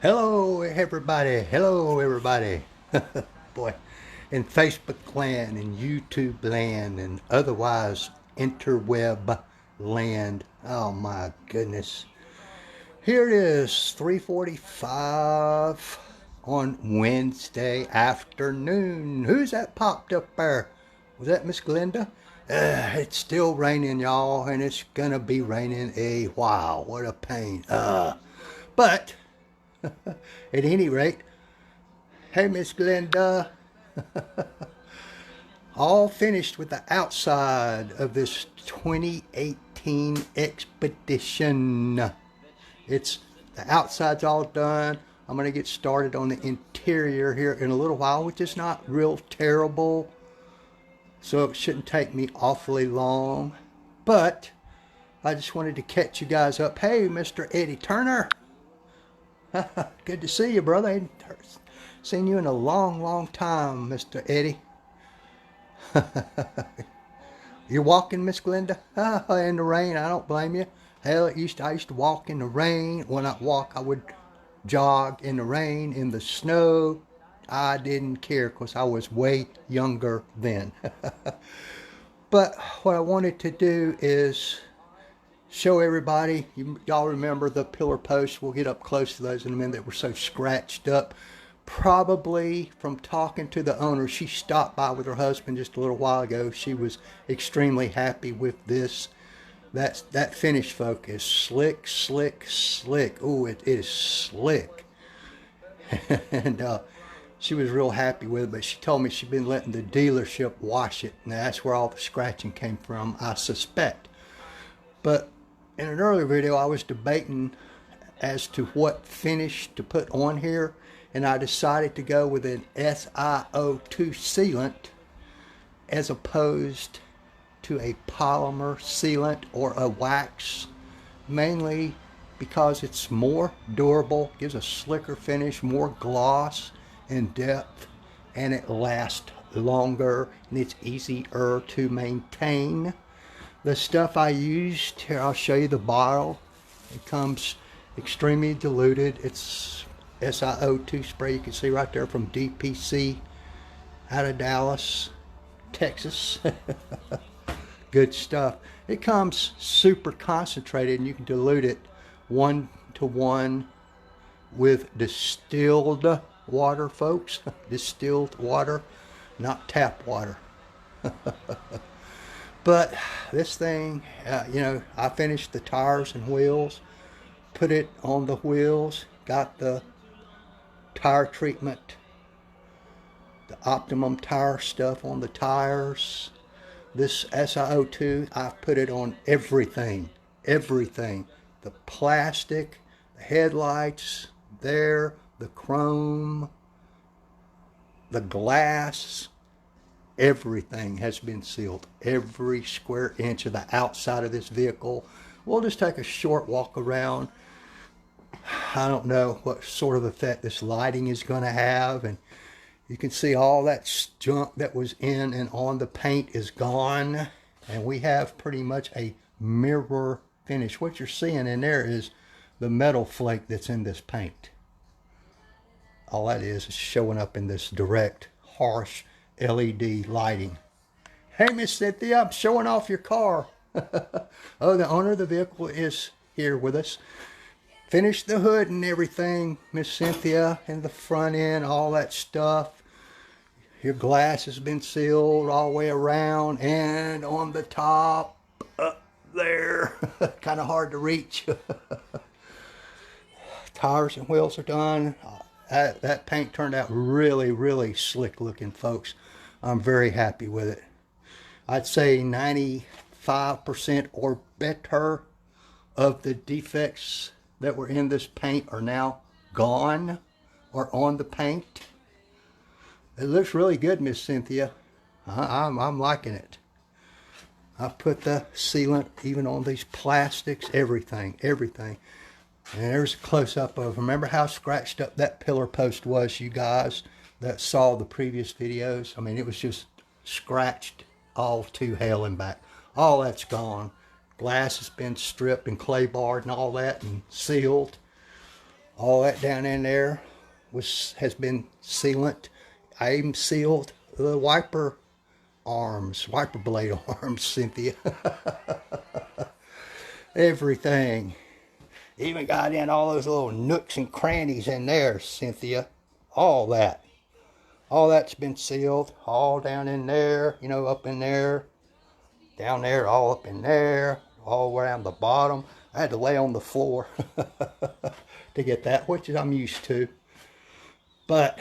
Hello, everybody. Hello, everybody. Boy, in Facebook land, in YouTube land, and otherwise interweb land. Oh my goodness. Here it is, 3:45 on Wednesday afternoon. Who's that popped up there? Was that Miss Glenda? It's still raining, y'all, and it's gonna be raining a while. What a pain. But at any rate, hey, Miss Glenda, all finished with the outside of this 2018 expedition. It's the outside's all done. I'm going to get started on the interior here in a little while, which is not real terrible, so it shouldn't take me awfully long. But I just wanted to catch you guys up. Hey, Mr. Eddie Turner. Good to see you, brother. I ain't seen you in a long, long time, Mr. Eddie. You're walking, Miss Glenda? In the rain. I don't blame you. Hell, I used to walk in the rain. When I walk, I would jog in the rain, in the snow. I didn't care because I was way younger then. But what I wanted to do is show everybody. Y'all remember the pillar posts. We'll get up close to those in a minute that were so scratched up. Probably from talking to the owner. She stopped by with her husband just a little while ago. She was extremely happy with this. That finish, folk, is slick, slick, slick. Oh, it is slick. And she was real happy with it, but she told me she'd been letting the dealership wash it, and that's where all the scratching came from, I suspect. But in an earlier video, I was debating as to what finish to put on here, and I decided to go with an SiO2 sealant as opposed to a polymer sealant or a wax, mainly because it's more durable, gives a slicker finish, more gloss and depth, and it lasts longer, and it's easier to maintain. The stuff I used, here I'll show you the bottle. It comes extremely diluted. It's SiO2 spray. You can see right there from DPC out of Dallas, Texas. Good stuff. It comes super concentrated, and you can dilute it 1-to-1 with distilled water, folks. Distilled water, not tap water. But this thing, I finished the tires and wheels, put it on the wheels, got the tire treatment, the optimum tire stuff on the tires. This SiO2, I've put it on everything, everything. The plastic, the headlights there, the chrome, the glass, everything has been sealed. Every square inch of the outside of this vehicle. We'll just take a short walk around. I don't know what sort of effect this lighting is going to have, and you can see all that junk that was in and on the paint is gone, and we have pretty much a mirror finish. What you're seeing in there is the metal flake that's in this paint. All that is showing up in this direct, harsh LED lighting. Hey, Miss Cynthia, I'm showing off your car. Oh, the owner of the vehicle is here with us. Finished the hood and everything, Miss Cynthia, and the front end, all that stuff. Your glass has been sealed all the way around, and on the top, up there, kind of hard to reach. Tires and wheels are done. That paint turned out really, really slick looking, folks. I'm very happy with it. I'd say 95% or better of the defects that were in this paint are now gone or on the paint. It looks really good, Miss Cynthia. I'm liking it. I put the sealant even on these plastics, everything. And there's a close-up of, remember how scratched up that pillar post was, you guys that saw the previous videos? I mean, it was just scratched all to hell and back. All that's gone. Glass has been stripped and clay barred and all that and sealed. All that down in there has been sealant. I even sealed the wiper blade arms, Cynthia. Everything. Even got in all those little nooks and crannies in there, Cynthia. All that. All that's been sealed. All down in there, you know, up in there. Down there, all up in there. All around the bottom. I had to lay on the floor to get that, which I'm used to. But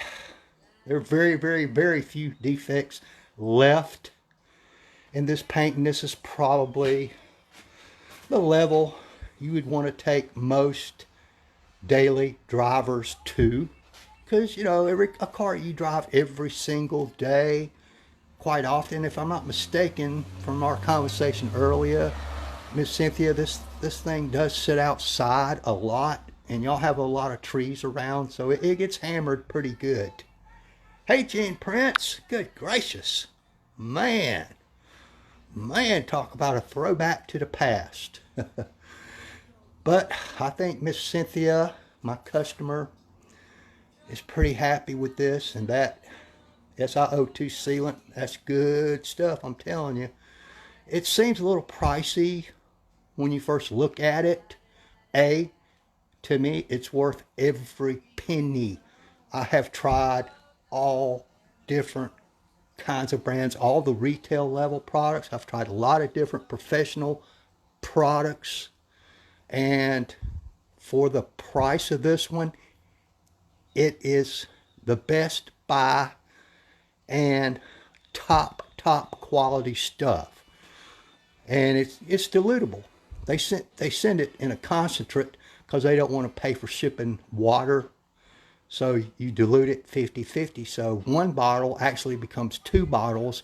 there are very, very, very few defects left in this paint. And this is probably the level you would want to take most daily drivers to, because you know a car you drive every single day, quite often, if I'm not mistaken from our conversation earlier, Miss Cynthia, this thing does sit outside a lot, and y'all have a lot of trees around, so it gets hammered pretty good. Hey, Gene Prince, good gracious, man, talk about a throwback to the past. But I think Miss Cynthia, my customer, is pretty happy with this, and that SiO2 sealant, that's good stuff, I'm telling you. It seems a little pricey when you first look at it. To me, it's worth every penny. I have tried all different kinds of brands, all the retail level products. I've tried a lot of different professional products. And for the price of this one, it is the best buy and top quality stuff. And it's dilutable. They send it in a concentrate because they don't want to pay for shipping water. So you dilute it 50-50. So one bottle actually becomes 2 bottles.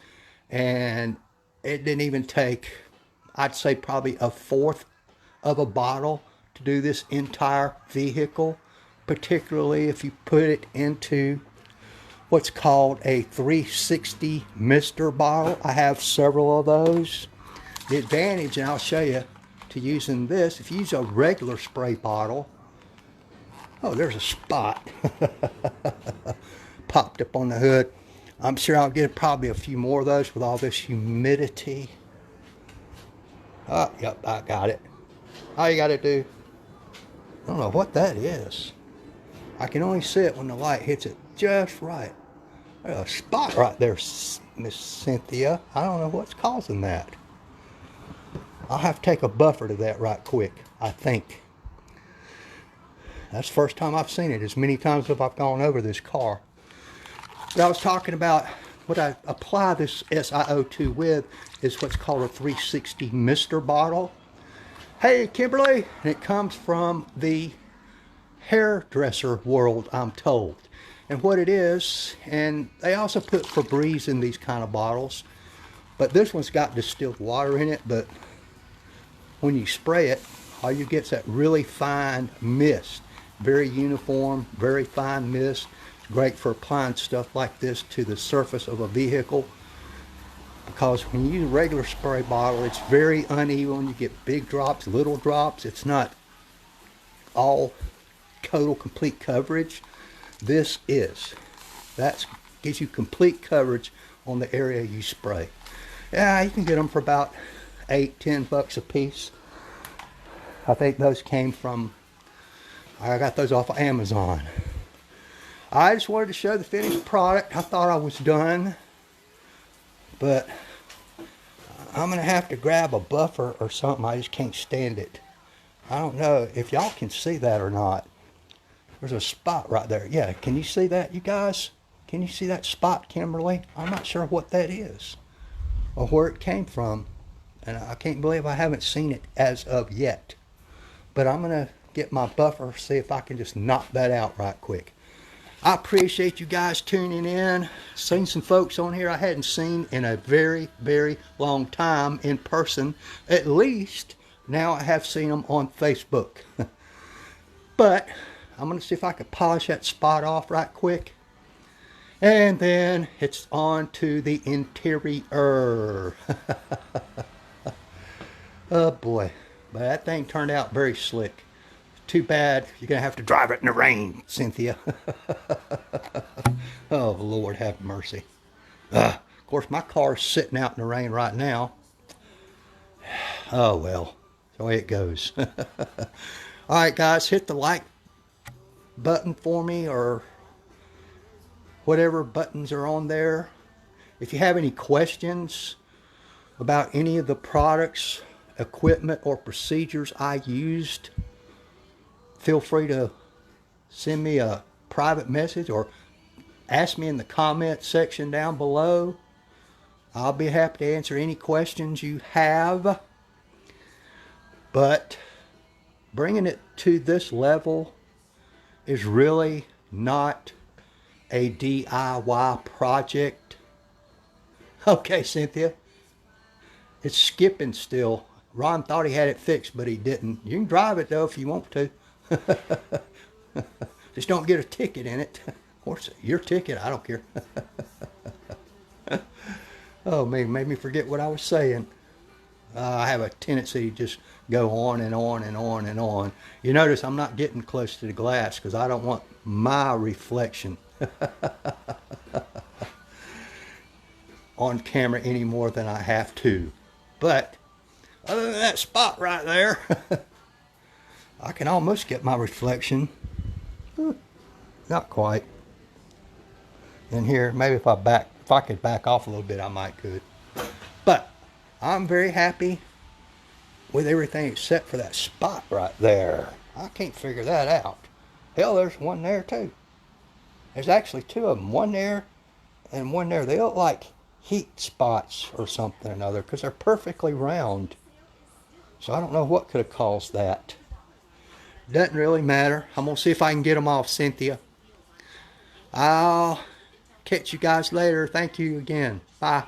And it didn't even take, I'd say, probably a fourth of a bottle to do this entire vehicle, particularly if you put it into what's called a 360 mister bottle. I have several of those. The advantage, and I'll show you, to using this, if you use a regular spray bottle, oh, there's a spot popped up on the hood. I'm sure I'll get probably a few more of those with all this humidity. Oh, yep, I got it. All you got to do, I don't know what that is. I can only see it when the light hits it just right. There's a spot right there, Miss Cynthia. I don't know what's causing that. I'll have to take a buffer to that right quick, I think. That's the first time I've seen it, as many times as I've gone over this car. But I was talking about what I apply this SiO2 with is what's called a 360 mister bottle. Hey, Kimberly, and it comes from the hairdresser world, I'm told. And what it is, and they also put Febreze in these kind of bottles, but this one's got distilled water in it. But when you spray it, all you get is that really fine mist, very uniform, very fine mist. It's great for applying stuff like this to the surface of a vehicle, because when you use a regular spray bottle, it's very uneven. You get big drops, little drops. It's not all total complete coverage. This is. That gives you complete coverage on the area you spray. Yeah, you can get them for about $8-10 a piece. I think those came from, I got those off of Amazon. I just wanted to show the finished product. I thought I was done, but I'm going to have to grab a buffer or something. I just can't stand it. I don't know if y'all can see that or not. There's a spot right there. Yeah, can you see that, you guys? Can you see that spot, Kimberly? I'm not sure what that is or where it came from. And I can't believe I haven't seen it as of yet. But I'm going to get my buffer, see if I can just knock that out right quick. I appreciate you guys tuning in. Seen some folks on here I hadn't seen in a very, very long time in person. At least now I have seen them on Facebook. But I'm going to see if I can polish that spot off right quick. And then it's on to the interior. Oh boy. But that thing turned out very slick. Too bad you're going to have to drive it in the rain, Cynthia. Oh, Lord have mercy. Of course, my car's sitting out in the rain right now. Oh, well. That's the way it goes. All right, guys, hit the like button for me, or whatever buttons are on there. If you have any questions about any of the products, equipment, or procedures I used, feel free to send me a private message or ask me in the comment section down below. I'll be happy to answer any questions you have. But bringing it to this level is really not a DIY project. Okay, Cynthia. It's skipping still. Ron thought he had it fixed, but he didn't. You can drive it, though, if you want to. Just don't get a ticket in it. Of course, your ticket, I don't care. Oh, made me forget what I was saying. I have a tendency to just go on and on and on and on. You notice I'm not getting close to the glass because I don't want my reflection on camera any more than I have to. But other than that spot right there, I can almost get my reflection. Not quite. And here, maybe if I could back off a little bit, I might could. But I'm very happy with everything except for that spot right there. I can't figure that out. Hell, there's one there too. There's actually two of them. One there and one there. They look like heat spots or something or another because they're perfectly round. So I don't know what could have caused that. Doesn't really matter. I'm going to see if I can get them off, Cynthia. I'll catch you guys later. Thank you again. Bye.